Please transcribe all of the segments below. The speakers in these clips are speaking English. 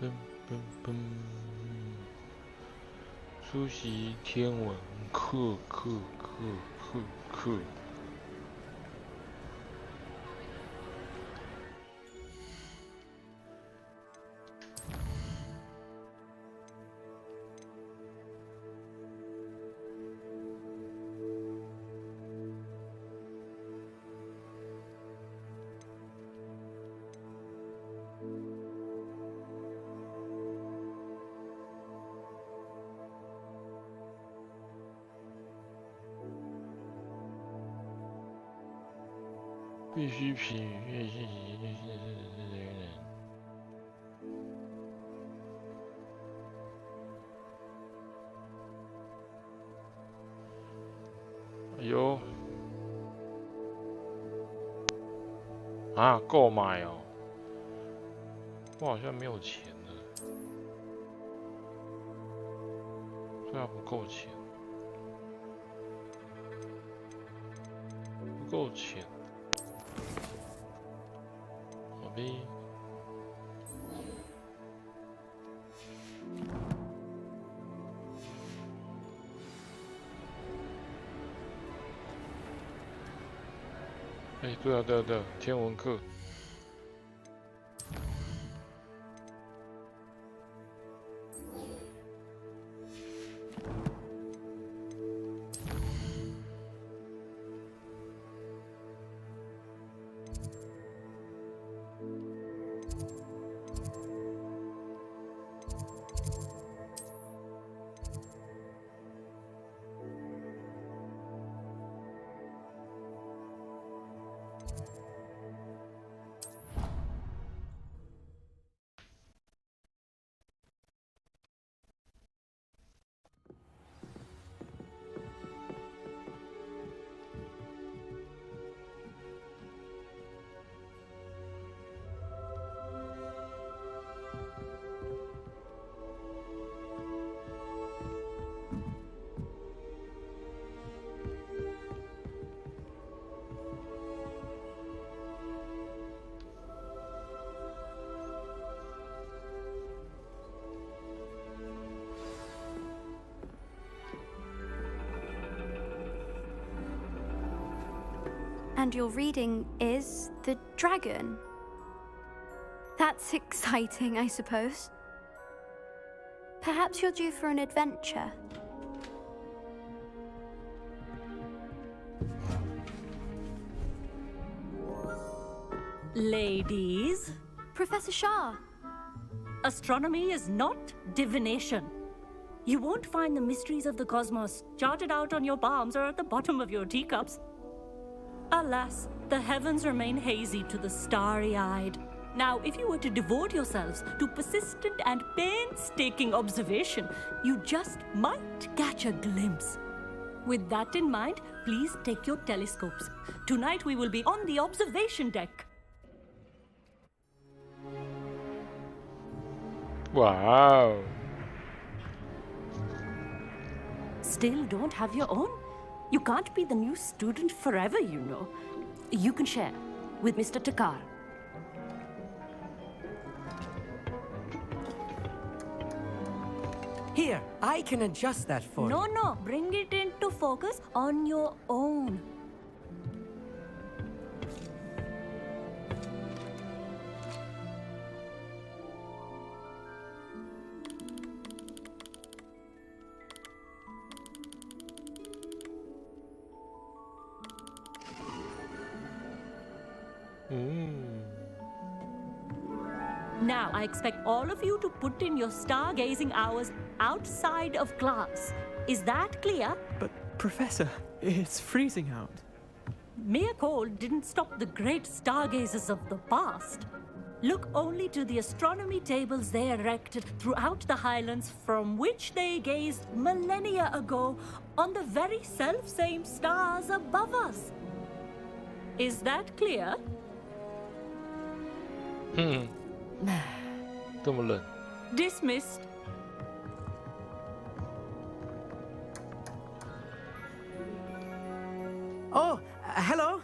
嘣嘣嘣！出席天文课。必须评语信息。哎呦！啊，购买哦！我好像没有钱了，这样不够钱，不够钱。好呗。哎，对啊，天文课。And your reading is the dragon. That's exciting, I suppose. Perhaps you're due for an adventure. Ladies, Professor Shah. astronomy is not divination. You won't find the mysteries of the cosmos charted out on your palms or at the bottom of your teacups. Alas, the heavens remain hazy to the starry-eyed. Now, if you were to devote yourselves to persistent and painstaking observation, you just might catch a glimpse. With that in mind, please take your telescopes. Tonight we will be on the observation deck. Wow. Still don't have your own? You can't be the new student forever, you know. You can share with Mr. Takar. Here, I can adjust that for you. No, bring it into focus on your own. Now, I expect all of you to put in your stargazing hours outside of class. Is that clear? But, Professor, it's freezing out. Mere cold didn't stop the great stargazers of the past. Look only to the astronomy tables they erected throughout the highlands from which they gazed millennia ago on the very self-same stars above us. Is that clear? 这么冷。 Dismissed. Oh, hello.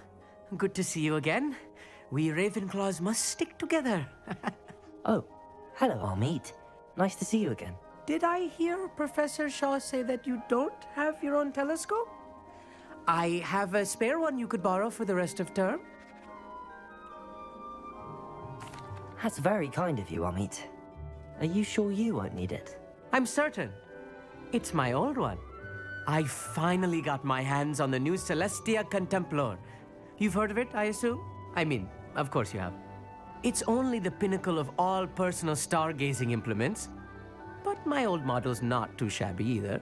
Good to see you again. We Ravenclaws must stick together. Oh, Hello, Amit. Nice to see you again. Did I hear Professor Shaw say that you don't have your own telescope? I have a spare one you could borrow for the rest of term. That's very kind of you, Amit. Are you sure you won't need it? I'm certain. It's my old one. I finally got my hands on the new Celestia Contemplor. You've heard of it, I assume? I mean, of course you have. It's only the pinnacle of all personal stargazing implements. But my old model's not too shabby either.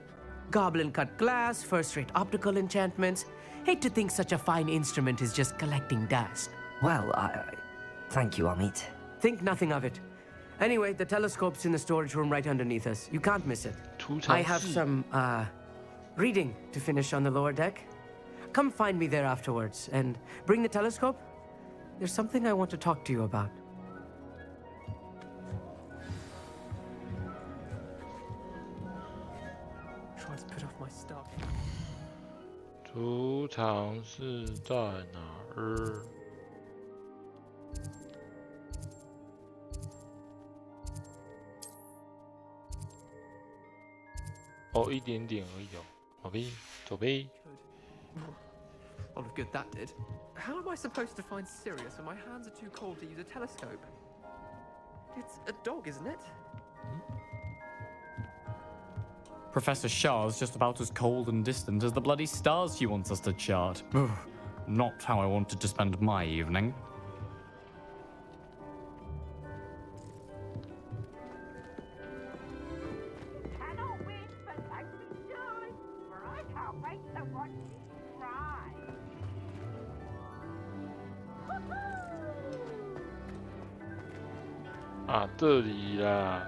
Goblin-cut glass, first-rate optical enchantments. Hate to think such a fine instrument is just collecting dust. Well, thank you, Amit. Think nothing of it. Anyway, the telescope's in the storage room right underneath us. You can't miss it. I have some, reading to finish on the lower deck. Come find me there afterwards, and bring the telescope. There's something I want to talk to you about. Try to put off my stuff. 储藏室在哪儿？哦，一点点而已哦。好呗，走呗。 Lot of good that did. How am I supposed to find Sirius when my hands are too cold to use a telescope? It's a dog, isn't it? Professor Shah's just about as cold and distant as the bloody stars she wants us to chart. Ugh, not how I wanted to spend my evening. Cannot wait for Thanksgiving Day, for I can't wait to watch you fry. 啊，这里啦。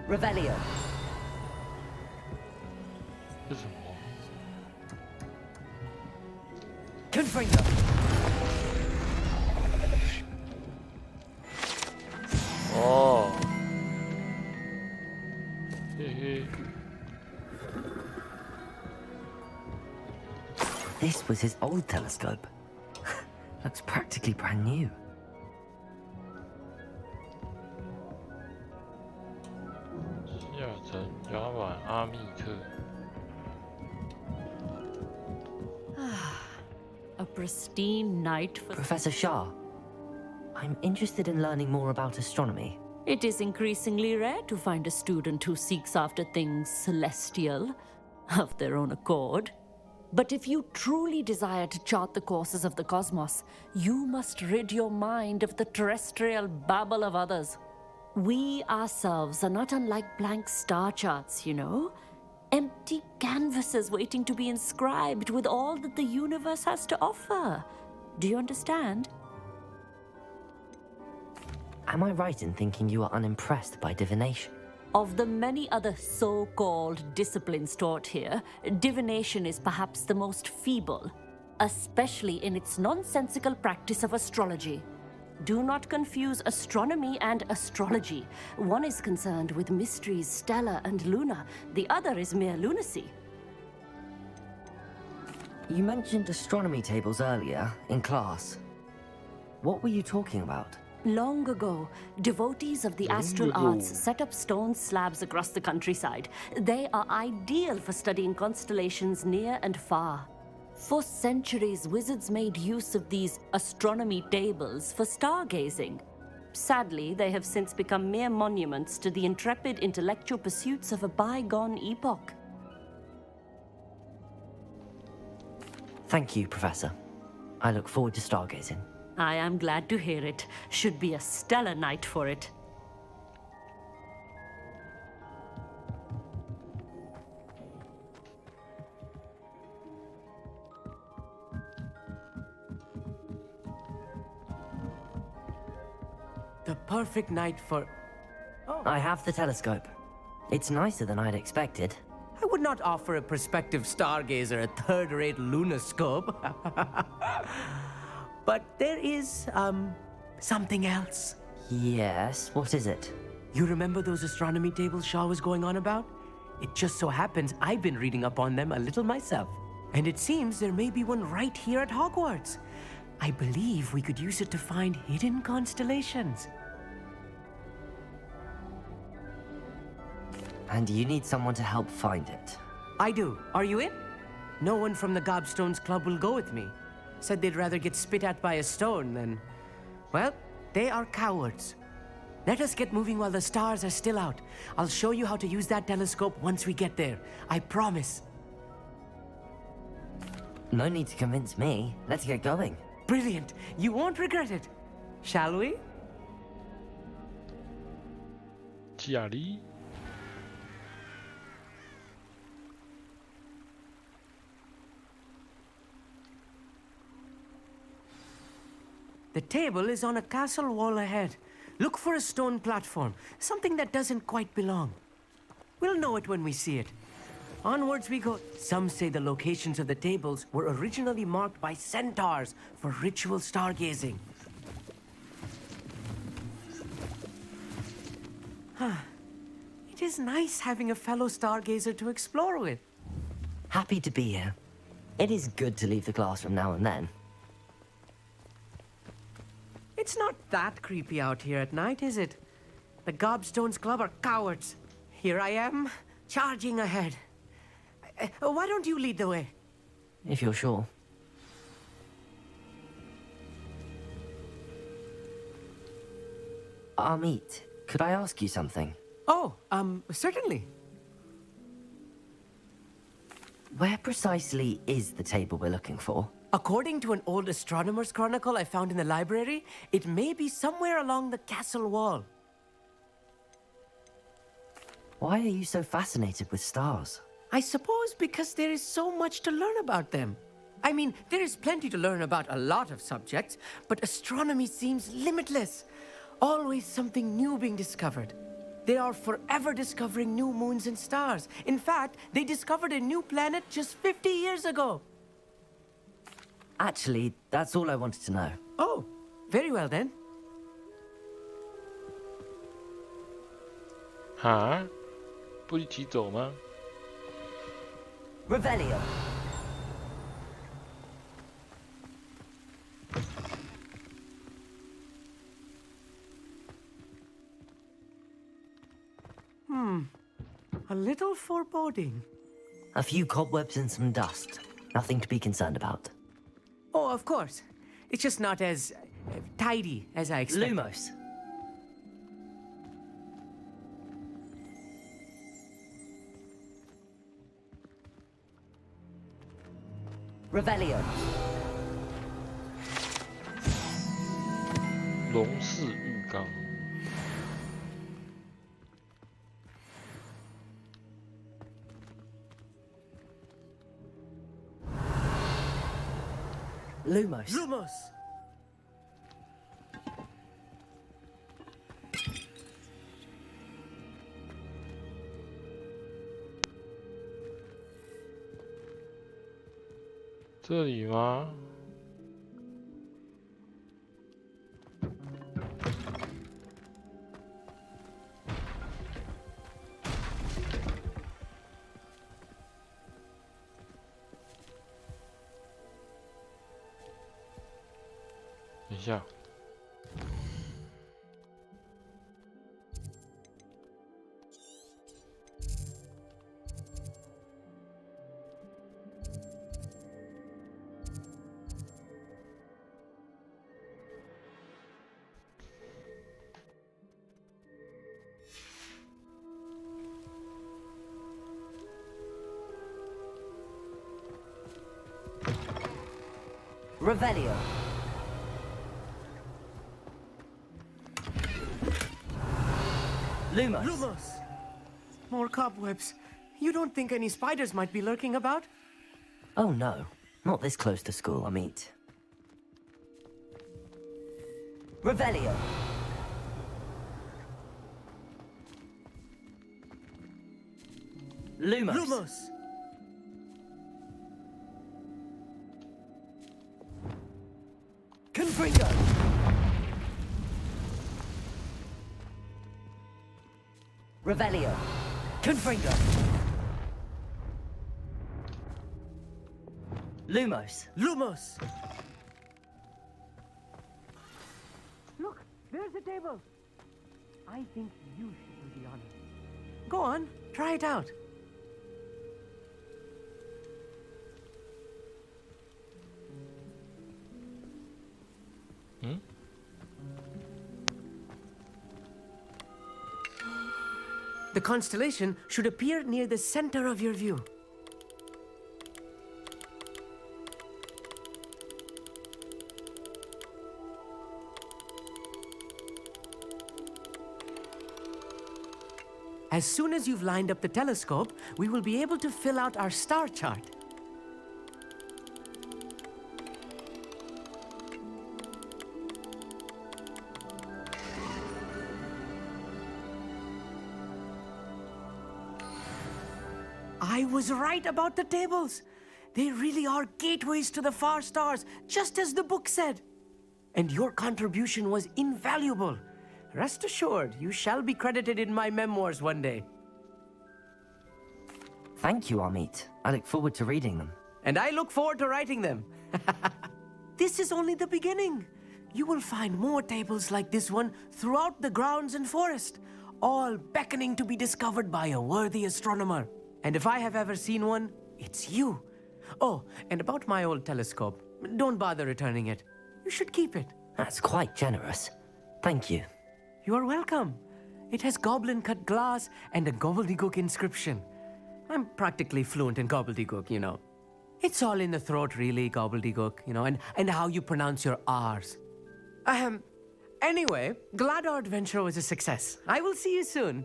Revelio. 这是什么？ Confringo. 哦，嘿嘿。 This was his old telescope. Looks practically brand new. 下层甲板阿密特。 A pristine night for... Professor Shah, I'm interested in learning more about astronomy. It is increasingly rare to find a student who seeks after things celestial, of their own accord. But if you truly desire to chart the courses of the cosmos, you must rid your mind of the terrestrial babble of others. We ourselves are not unlike blank star charts, you know? Empty canvases waiting to be inscribed with all that the universe has to offer. Do you understand? Am I right in thinking you are unimpressed by divination? Of the many other so-called disciplines taught here, divination is perhaps the most feeble, especially in its nonsensical practice of astrology. Do not confuse astronomy and astrology. One is concerned with mysteries stellar and lunar, the other is mere lunacy. You mentioned astronomy tables earlier, in class. What were you talking about? Long ago, devotees of the astral arts set up stone slabs across the countryside. They are ideal for studying constellations near and far. For centuries, wizards made use of these astronomy tables for stargazing. Sadly, they have since become mere monuments to the intrepid intellectual pursuits of a bygone epoch. Thank you, Professor. I look forward to stargazing. I am glad to hear it. Should be a stellar night for it. The perfect night for... Oh. I have the telescope. It's nicer than I'd expected. I would not offer a prospective stargazer a third-rate lunoscope. But there is, something else. Yes, what is it? You remember those astronomy tables Shaw was going on about? It just so happens I've been reading up on them a little myself. And it seems there may be one right here at Hogwarts. I believe we could use it to find hidden constellations. And you need someone to help find it. I do. Are you in? No one from the Gobstones Club will go with me. Said they'd rather get spit at by a stone than... Well, they are cowards. Let us get moving while the stars are still out. I'll show you how to use that telescope once we get there. I promise. No need to convince me. Let's get going. Brilliant. You won't regret it. Shall we? 基亚利。 The table is on a castle wall ahead. Look for a stone platform, something that doesn't quite belong. We'll know it when we see it. Onwards we go. Some say the locations of the tables were originally marked by centaurs for ritual stargazing. It is nice having a fellow stargazer to explore with. Happy to be here. It is good to leave the classroom now and then. It's not that creepy out here at night, is it? The Gobstones Club are cowards. Here I am, charging ahead. Why don't you lead the way? If you're sure. Amit, could I ask you something? Oh, certainly. Where precisely is the table we're looking for? According to an old astronomer's chronicle I found in the library, it may be somewhere along the castle wall. Why are you so fascinated with stars? I suppose because there is so much to learn about them. I mean, there is plenty to learn about a lot of subjects, but astronomy seems limitless. Always something new being discovered. They are forever discovering new moons and stars. In fact, they discovered a new planet just 50 years ago. Actually, that's all I wanted to know. Oh, very well then. 哈？不一起走吗？ Revelio. A little foreboding. A few cobwebs and some dust. Nothing to be concerned about. Oh, of course. It's just not as tidy as I expected. Lumos. Revelio. 龙氏浴缸。 Lumos. Lumos! "这里吗？ 等一下， Revelio. Lumos. Lumos! More cobwebs. You don't think any spiders might be lurking about? Oh no, not this close to school, Amit. Revelio. Lumos. Lumos! Confringo. Revelio. Confringo. Lumos. Lumos! Look, there's a table. I think you should do the honors. Go on, try it out. The constellation should appear near the center of your view. As soon as you've lined up the telescope, we will be able to fill out our star chart. I was right about the tables. They really are gateways to the far stars, just as the book said. And your contribution was invaluable. Rest assured, you shall be credited in my memoirs one day. Thank you, Amit. I look forward to reading them. And I look forward to writing them. This is only the beginning. You will find more tables like this one throughout the grounds and forest, all beckoning to be discovered by a worthy astronomer. And if I have ever seen one, it's you. Oh, and about my old telescope, don't bother returning it. You should keep it. That's quite generous. Thank you. You're welcome. It has goblin-cut glass and a gobbledygook inscription. I'm practically fluent in gobbledygook, you know. It's all in the throat, really, gobbledygook, you know, and how you pronounce your R's. Anyway, glad our adventure was a success. I will see you soon.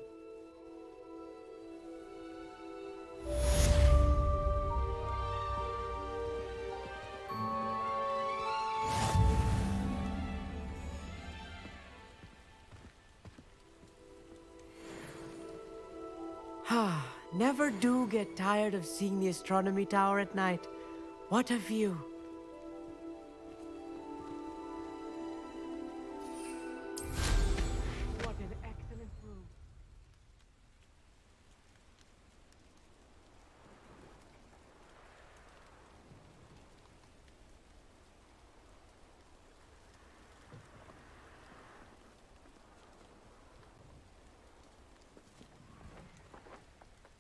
Never do get tired of seeing the astronomy tower at night. What a view. What an excellent room.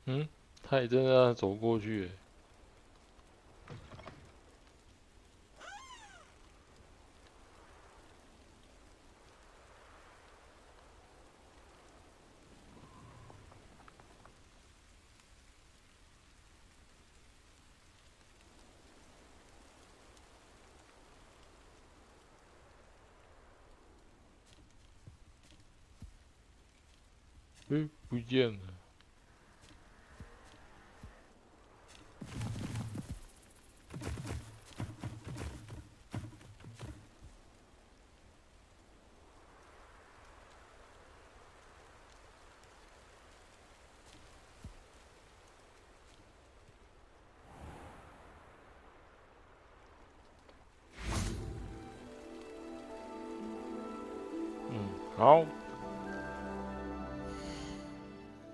嗯，他也真的让他走过去耶。不见了。好，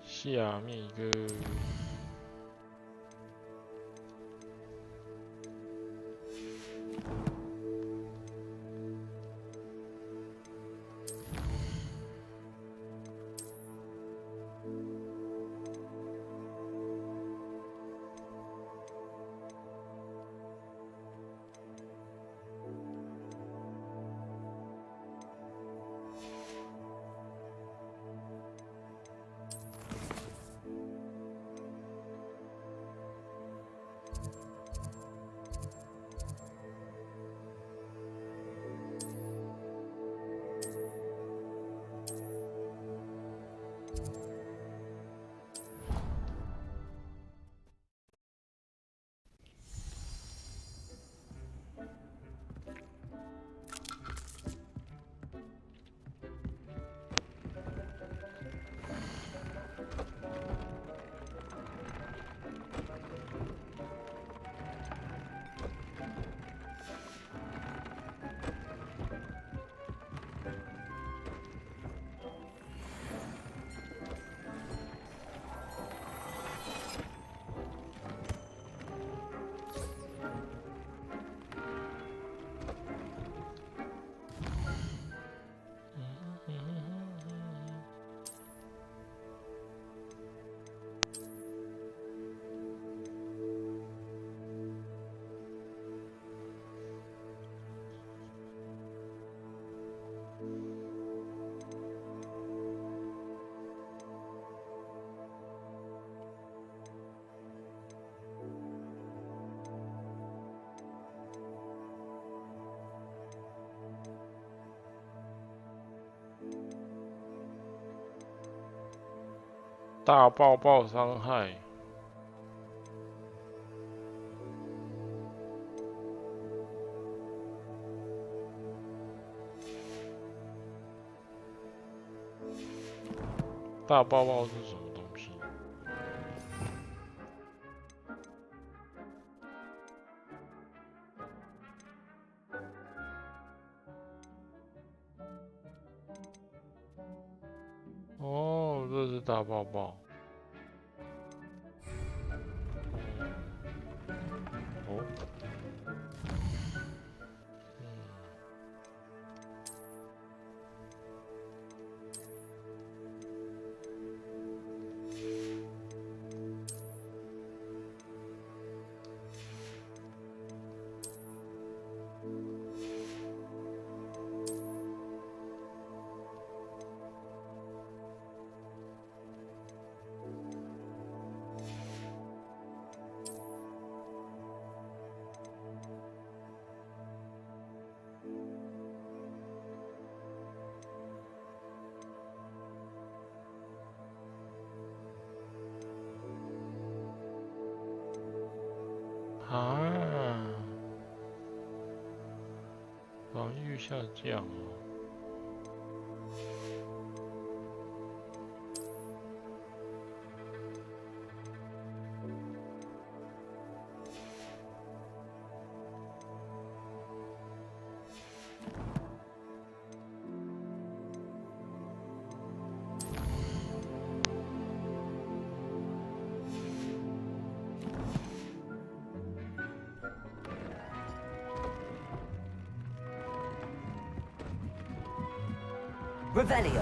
下面一个，大爆爆伤害。大爆爆是什么东西？哦，这是大爆爆。哦。啊，防御下降哦。Revelio.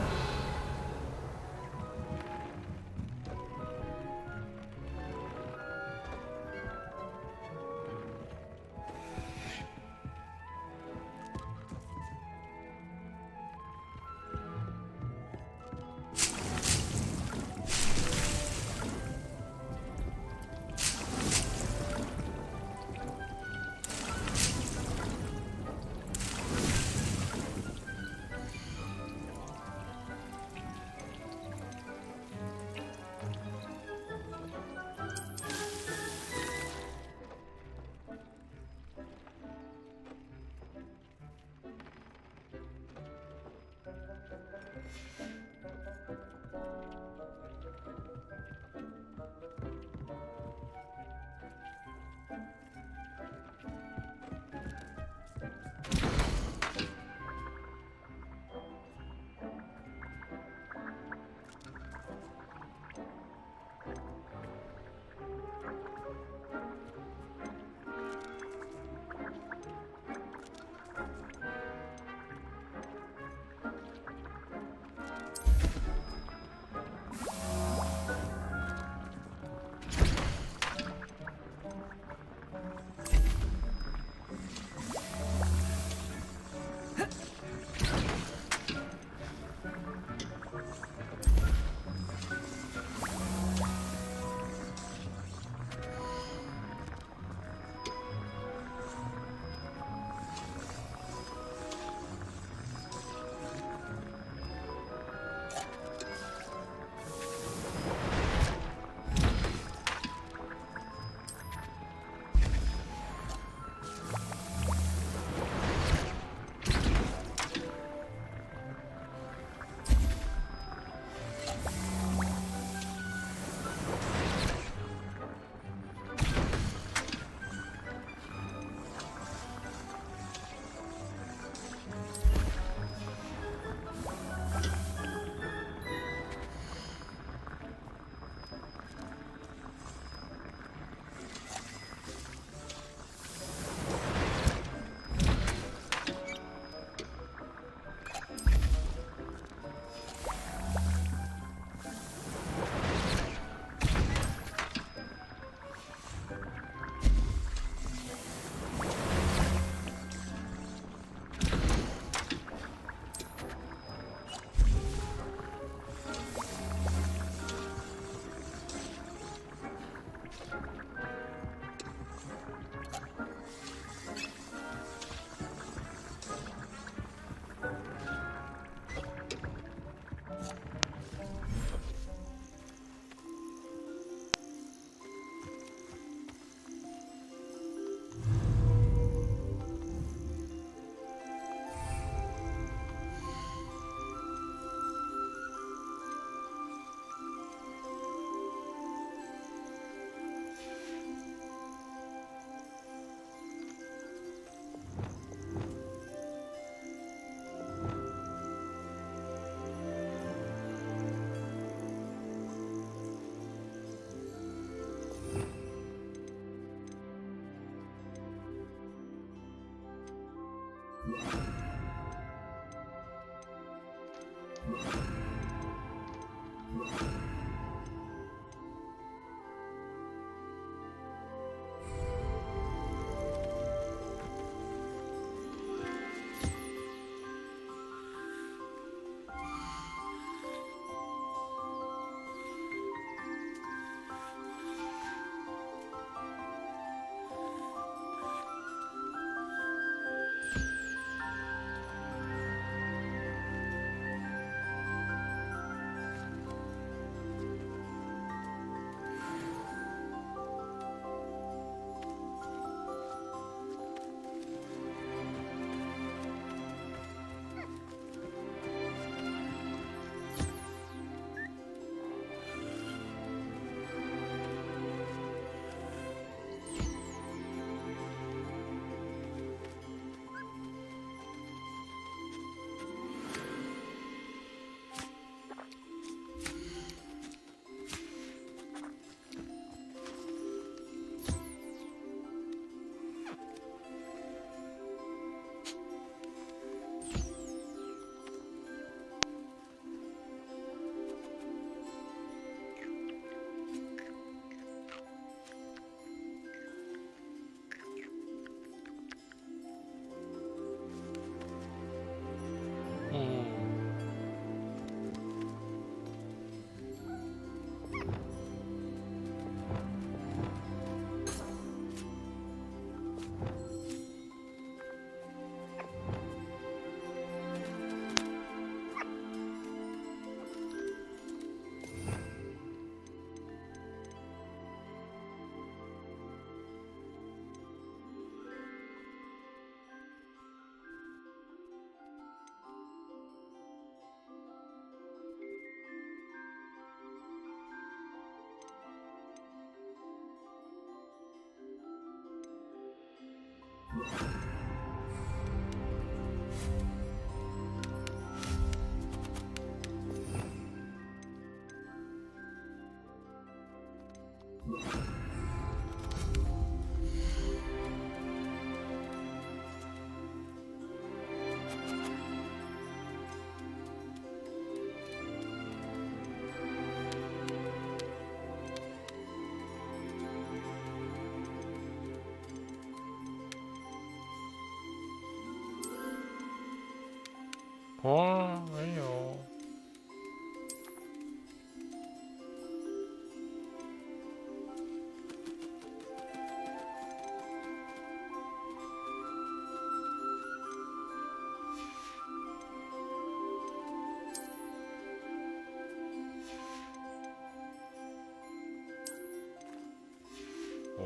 哇，没有。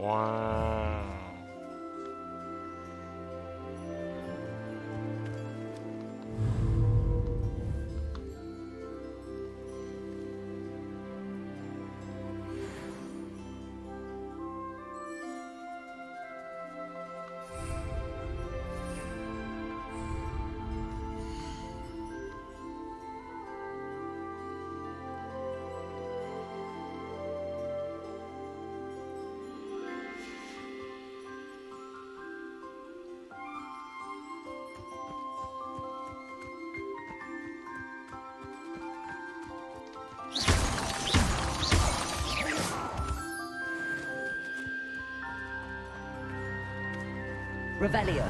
哇！Revelio.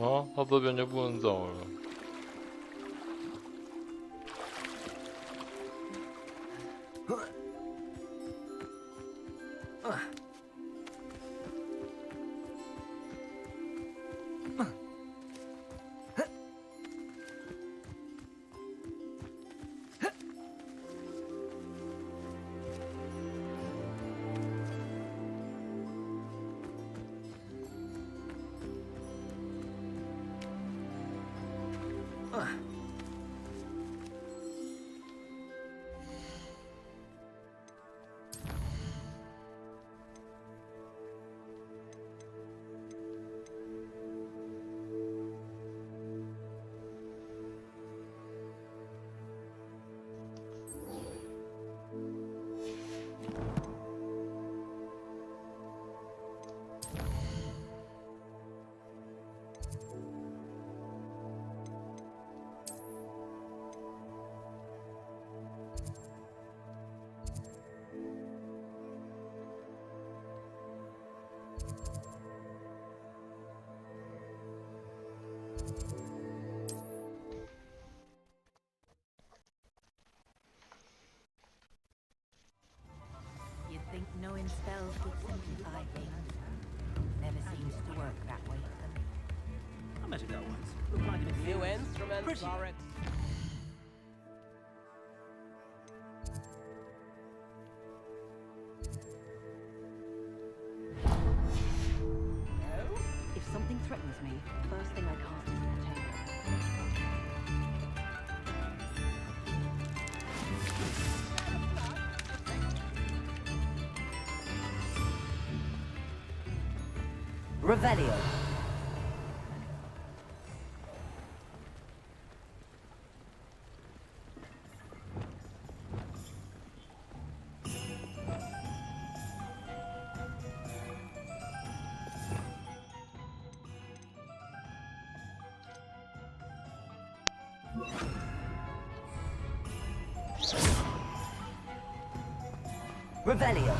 啊，他这边就不能走了。think knowing spells would simplify things. Never seems to work that way. I met a girl once. Looked like an New instruments Pretty. are it. If something threatens me, first thing I cast is potato. Revelio. Revelio.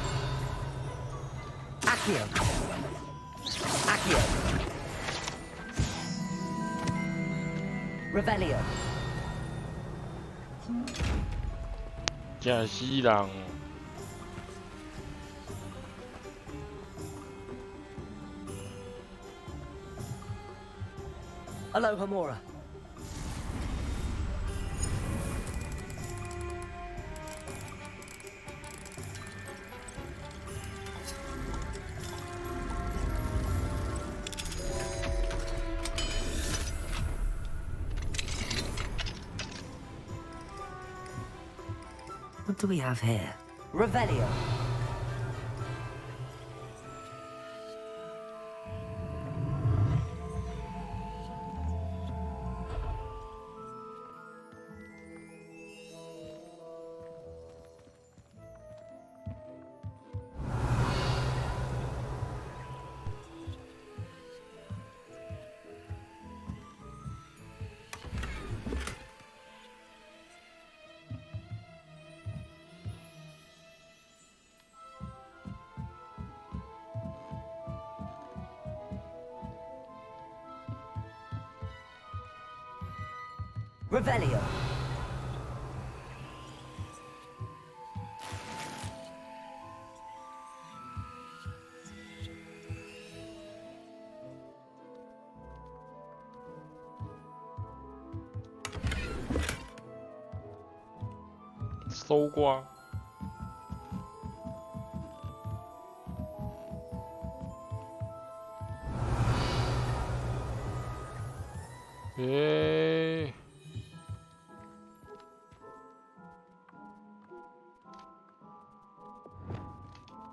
Accio. Accio. Revelio. 真是人哦。 Aloha Mora. What do we have here? Revelio. Revelio.搜刮。诶。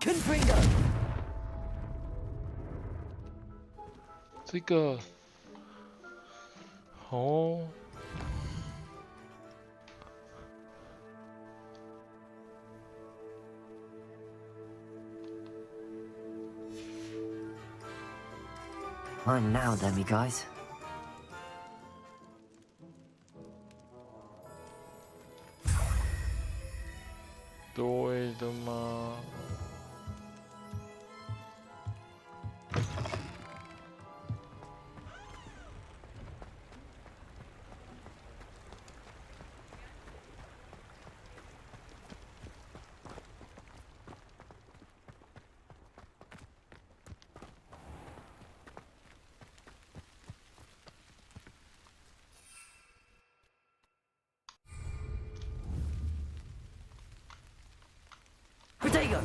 Confringo. 这个，哦， I'm now, then, guys. 对的吗？ Protego.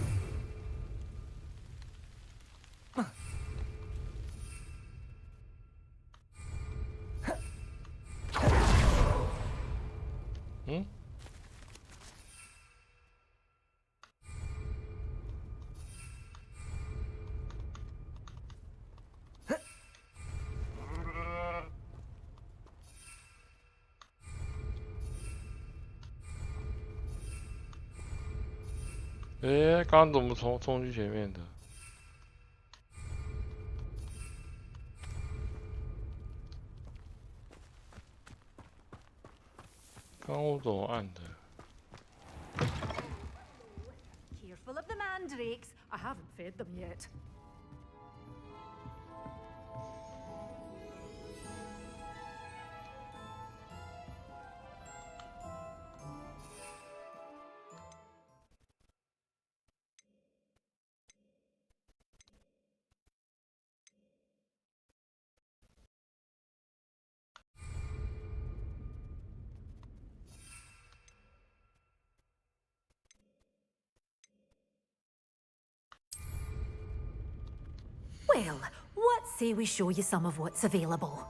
嗯？诶，刚刚怎么冲去前面的？刚刚我怎么按的？ Careful of the mandrakes. I haven't fed them yet. Well, what say we show you some of what's available?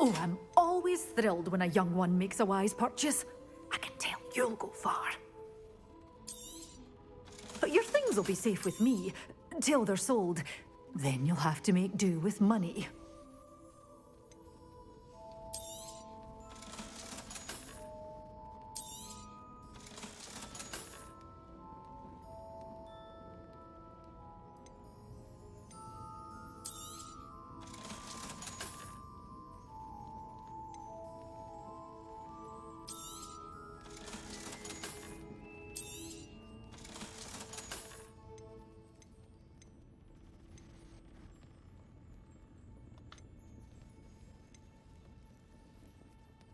Oh, I'm always thrilled when a young one makes a wise purchase. I can tell you'll go far. But your things will be safe with me, till they're sold. Then you'll have to make do with money.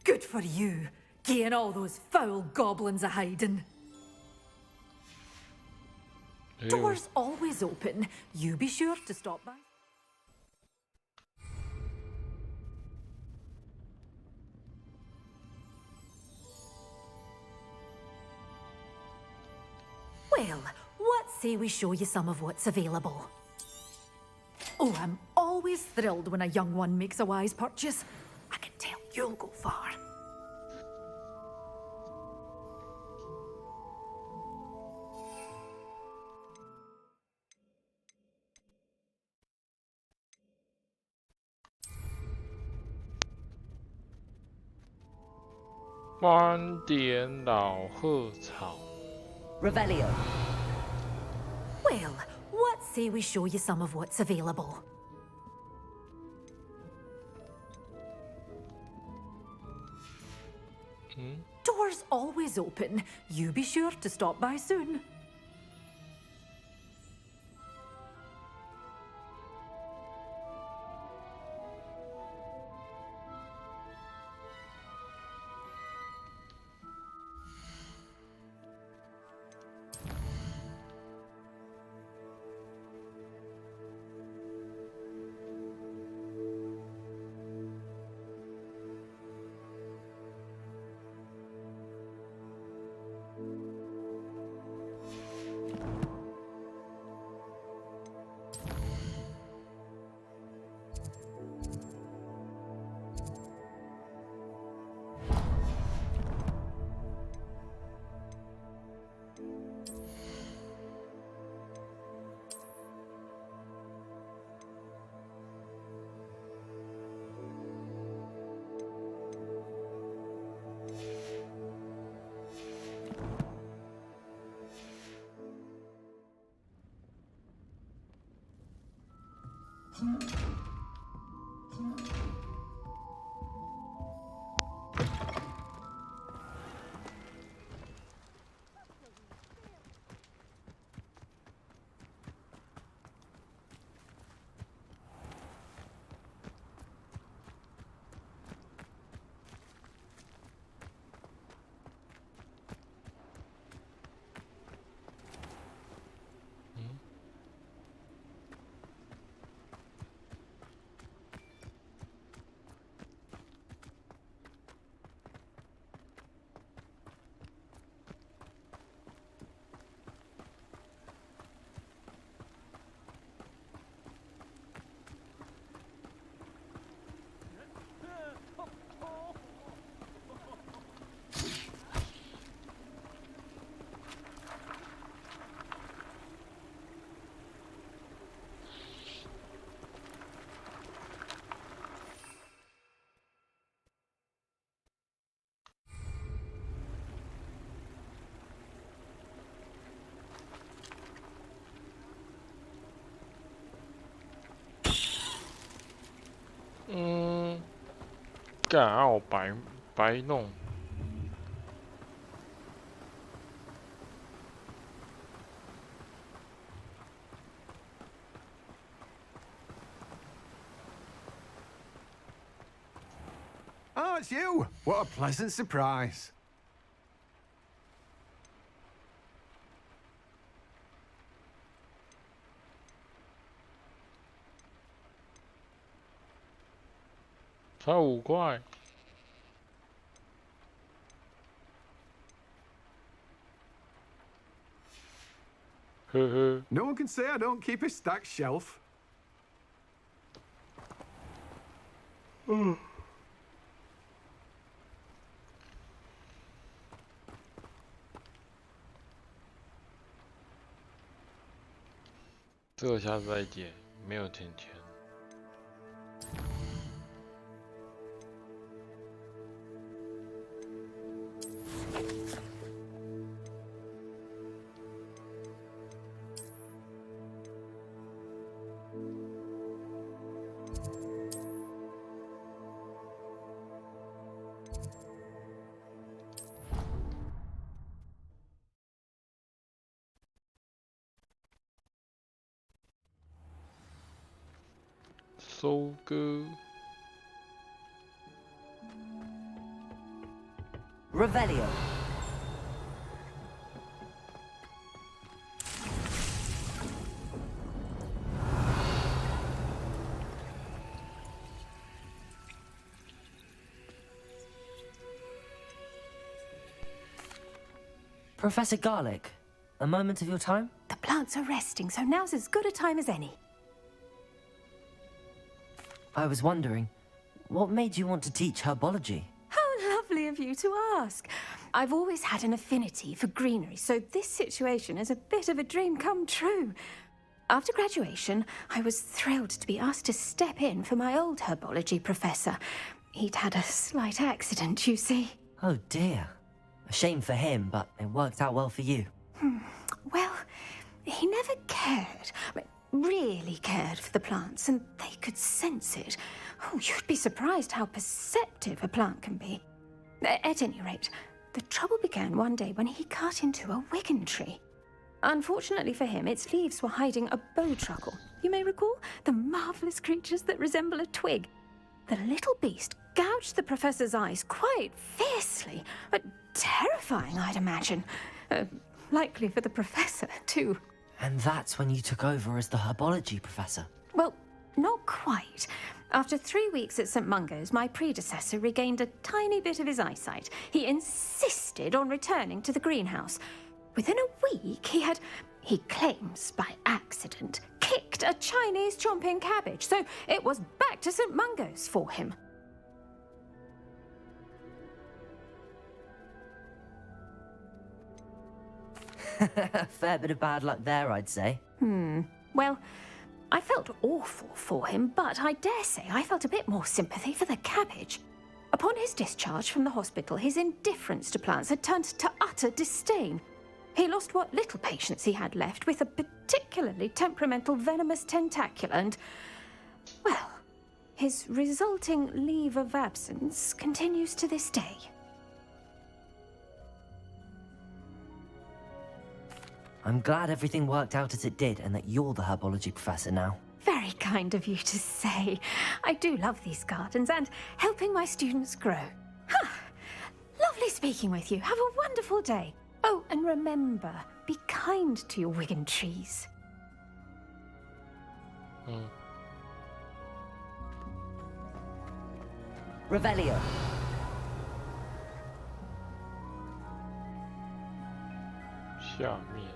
Good for you, getting all those foul goblins a hiding. Doors always open. You be sure to stop by. Well, what say we show you some of what's available? Oh, I'm always thrilled when a young one makes a wise purchase. I can tell you'll go far. Revelio. Well, what say we show you some of what's available? Doors always open. You be sure to stop by soon.干啊！我白弄。Oh, it's you! What a pleasant surprise. 才5块。呵呵。No one can say I don't keep a stacked shelf. 这个下次再解，没有甜甜。收割。Revelio. Professor Garlic, a moment of your time? The plants are resting, so now's as good a time as any. I was wondering, what made you want to teach herbology? How lovely of you to ask. I've always had an affinity for greenery, so this situation is a bit of a dream come true. After graduation, I was thrilled to be asked to step in for my old herbology professor. He'd had a slight accident, you see. Oh dear. A shame for him, but it worked out well for you. Well, he never really cared for the plants, and they could sense it. Oh, you'd be surprised how perceptive a plant can be. At any rate, the trouble began one day when he cut into a wigan tree. Unfortunately for him, its leaves were hiding a bowtruckle. You may recall the marvellous creatures that resemble a twig. The little beast gouged the professor's eyes quite fiercely, but terrifying, I'd imagine. Likely for the professor, too. And that's when you took over as the herbology professor? Well, not quite. After 3 weeks at St. Mungo's, my predecessor regained a tiny bit of his eyesight. He insisted on returning to the greenhouse. Within a week, he claims by accident, kicked a Chinese chomping cabbage, so it was back to St. Mungo's for him. Fair bit of bad luck there, I'd say. Well, I felt awful for him, but I dare say I felt a bit more sympathy for the cabbage. Upon his discharge from the hospital, his indifference to plants had turned to utter disdain. He lost what little patience he had left with a particularly temperamental venomous tentacula and, well, his resulting leave of absence continues to this day. I'm glad everything worked out as it did and that you're the herbology professor now. Very kind of you to say. I do love these gardens and helping my students grow. Lovely speaking with you. Have a wonderful day. Oh, and remember, be kind to your wigan trees. Revelio. 下面。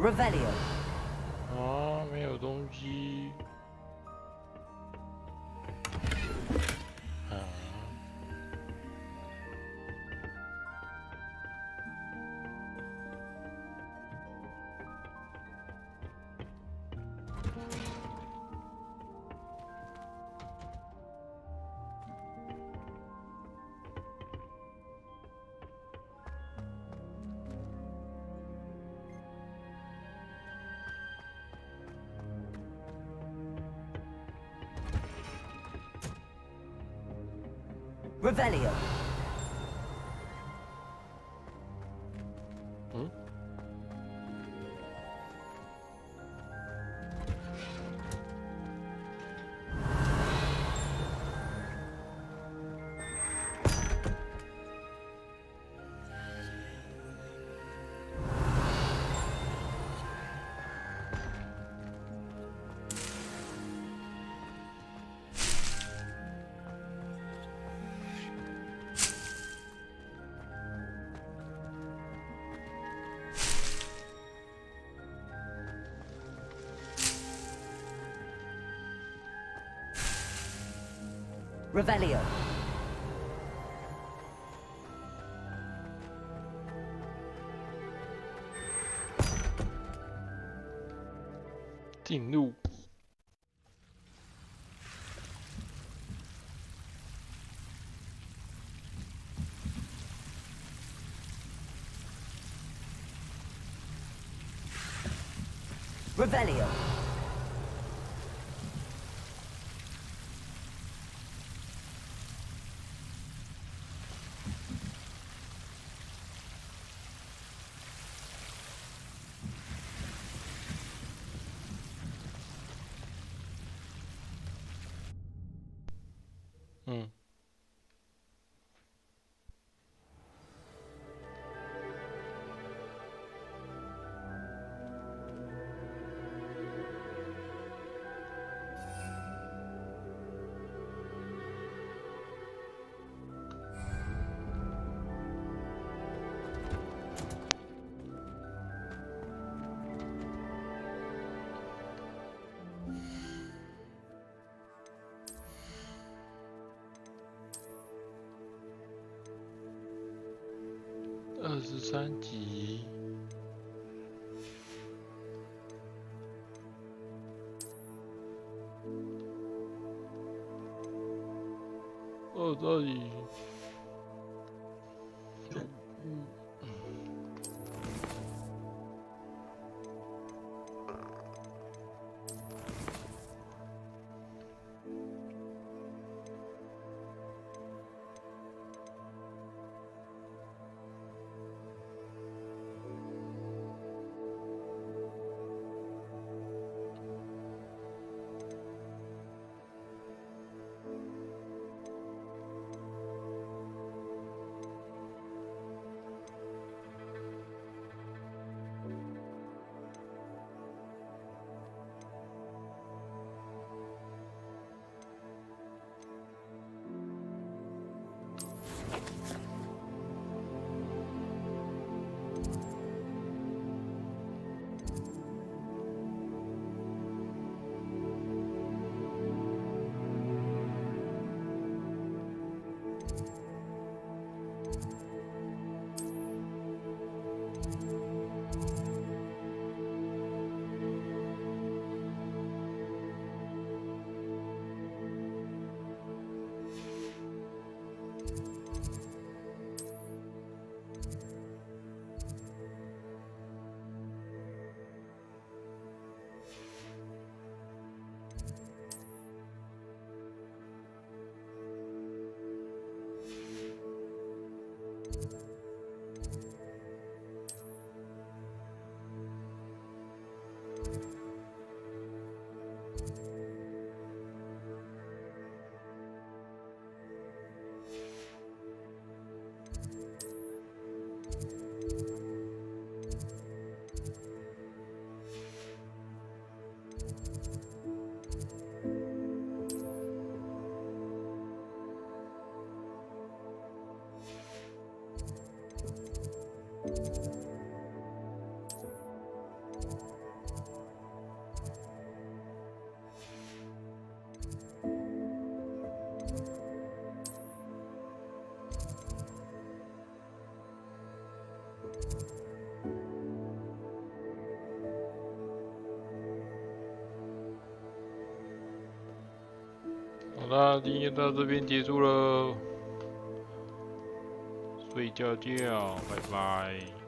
Revelio. 啊，没有东西。啊。Revelio. 嗯。Revelio. 进入。Revelio. Mm. (23集) 23集。好啦，今天到这边结束了，睡觉觉，拜拜。